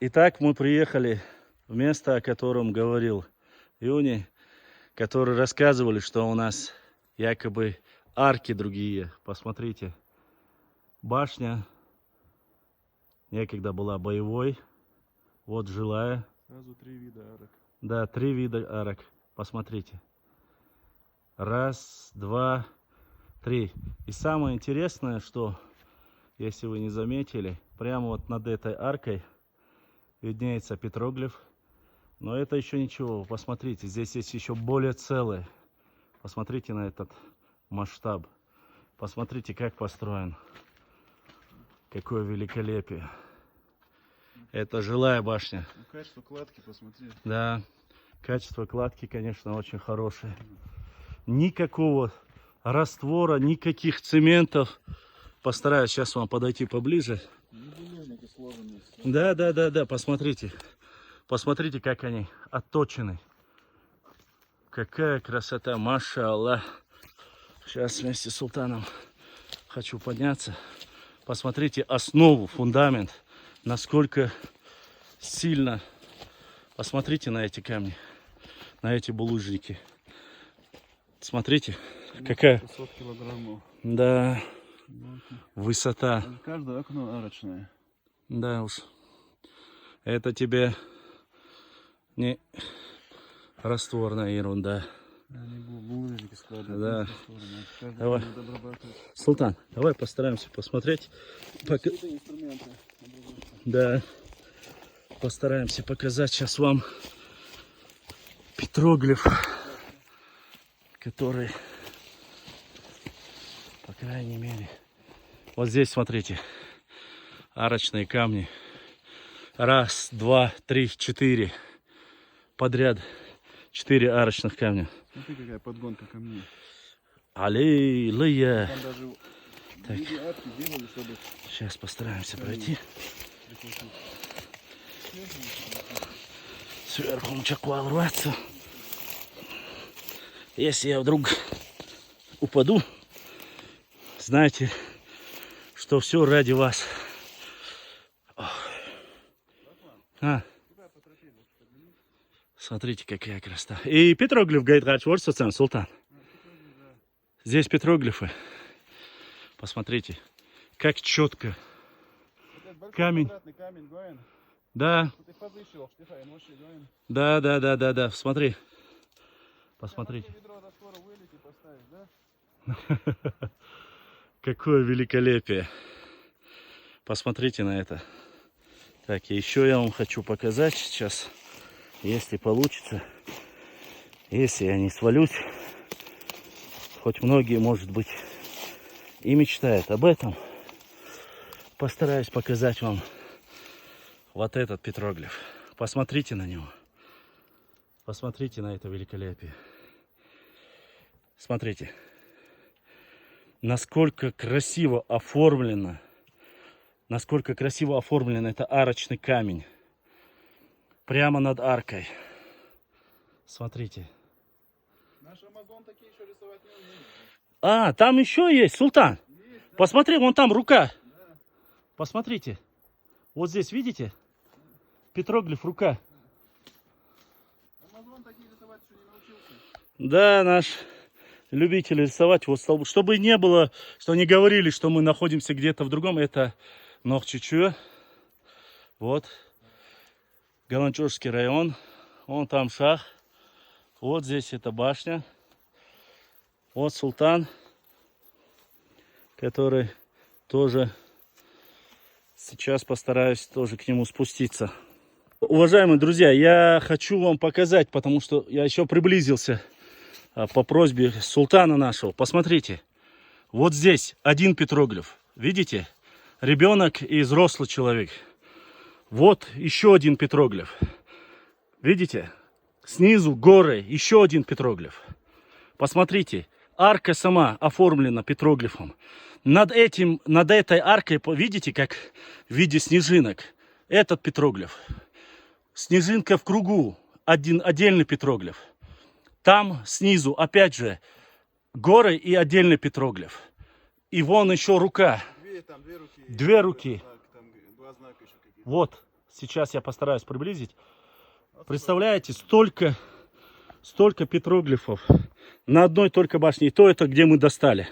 Итак, мы приехали в место, о котором говорил Юни, которые рассказывали, что у нас якобы арки другие. Посмотрите, башня некогда была боевой, вот жилая. Сразу 3 вида арок. Да, 3 вида арок. Посмотрите. Раз, два, три. И самое интересное, что, если вы не заметили, прямо вот над этой аркой виднеется петроглиф. Но это еще ничего. Посмотрите, здесь есть еще более целое. Посмотрите на этот масштаб. Посмотрите, как построен. Какое великолепие. Это жилая башня. Ну, качество кладки посмотри. Да, качество кладки, конечно, очень хорошее. Никакого раствора, никаких цементов. Постараюсь сейчас вам подойти поближе. Да, посмотрите. Посмотрите, как они отточены. Какая красота, маша Аллах. Сейчас вместе с султаном хочу подняться. Посмотрите основу, фундамент. Насколько сильно. Посмотрите на эти камни. На эти булыжники. Смотрите, какая. 500 килограммов. Да. Высота. Каждое окно арочное. Да уж. Это тебе не растворная ерунда. Они булыжники складывают. Да. Каждый Давай. будет обрабатывать. Султан, давай постараемся посмотреть. Это инструменты. Да. Постараемся показать сейчас вам петроглиф, который, по крайней мере, вот здесь, смотрите, арочные камни. Раз, два, три, четыре. Подряд 4 арочных камня. Смотри, какая подгонка камней. Аллилуйя. Там даже в виде арки делали, чтобы... Сейчас постараемся пройти. Сверху мчакуал рваться. Если я вдруг упаду, знайте, что все ради вас. Смотрите, какая красота. И петроглиф говорит, вот что там, султан. Здесь петроглифы. Посмотрите, как четко. Камень. Да. Да. Смотри. Посмотрите. Какое великолепие. Посмотрите на это. Так, и еще я вам хочу показать сейчас, если получится, если я не свалюсь, хоть многие, может быть, и мечтают об этом, постараюсь показать вам вот этот петроглиф. Посмотрите на него. Посмотрите на это великолепие. Смотрите, насколько красиво оформлено. Насколько красиво оформлен это арочный камень. Прямо над аркой. Смотрите. Наш Амазон такие еще рисовать не умеет. А, там еще есть, султан. Есть, да? Посмотри, вон там рука. Да. Посмотрите. Вот здесь, видите? Петроглиф, рука. Амазон такие рисовать еще не научился. Да, наш любитель рисовать. Вот, чтобы не было, что не говорили, что мы находимся где-то в другом. Это Нохчичуя. Вот. Галанчурский район. Вон там шах. Вот здесь эта башня. Вот султан, который тоже сейчас постараюсь тоже к нему спуститься. Уважаемые друзья, я хочу вам показать, потому что я еще приблизился по просьбе султана нашего. Посмотрите, вот здесь один петроглиф. Видите? Ребенок и взрослый человек. Вот еще один петроглиф. Видите? Снизу горы еще один петроглиф. Посмотрите, арка сама оформлена петроглифом. Над этой аркой, видите, как в виде снежинок, этот петроглиф. Снежинка в кругу, один отдельный петроглиф. Там снизу, опять же, горы и отдельный петроглиф. И вон еще рука. Две руки. Две руки. Там два знака еще какие-то. Вот. Сейчас я постараюсь приблизить. Представляете, столько петроглифов на одной только башне. И то это, где мы достали.